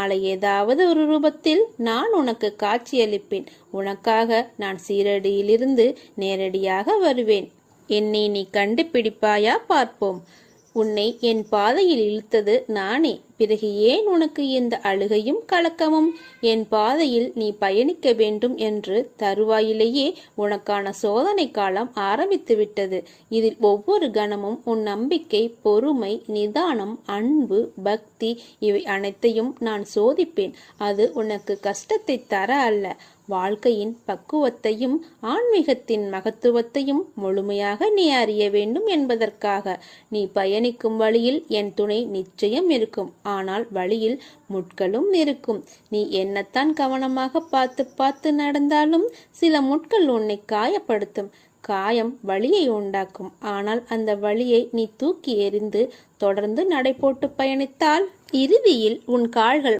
நாளை ஏதாவது ஒரு ரூபத்தில் நான் உனக்கு காட்சியளிப்பேன். உனக்காக நான் சீரடியிலிருந்து நேரடியாக வருவேன். என்னை நீ கண்டுபிடிப்பாயா? பார்ப்போம். உன்னை என் பாதையில் இழுத்தது நானே. பிறகு ஏன் உனக்கு இந்த அழுகையும் கலக்கமும்? என் பாதையில் நீ பயணிக்க வேண்டும் என்று தருவாயிலேயே உனக்கான சோதனை காலம் ஆரம்பித்து விட்டது. இதில் ஒவ்வொரு கணமும் உன் நம்பிக்கை, பொறுமை, நிதானம், அன்பு, பக்தி இவை அனைத்தையும் நான் சோதிப்பேன். அது உனக்கு கஷ்டத்தை தர அல்ல, வாழ்க்கையின் பக்குவத்தையும் ஆன்மீகத்தின் மகத்துவத்தையும் முழுமையாக நீ அறிய வேண்டும் என்பதற்காக. நீ பயணிக்கும் வழியில் என் துணை நிச்சயம் இருக்கும். ஆனால் வழியில் முட்களும் இருக்கும். நீ என்னத்தான் கவனமாக பார்த்து பார்த்து நடந்தாலும் சில முட்கள் உன்னை காயப்படுத்தும். காயம் வலியை உண்டாக்கும். ஆனால் அந்த வலியை நீ தூக்கி எறிந்து தொடர்ந்து நடை போட்டு பயணித்தால் இறுதியில் உன் கால்கள்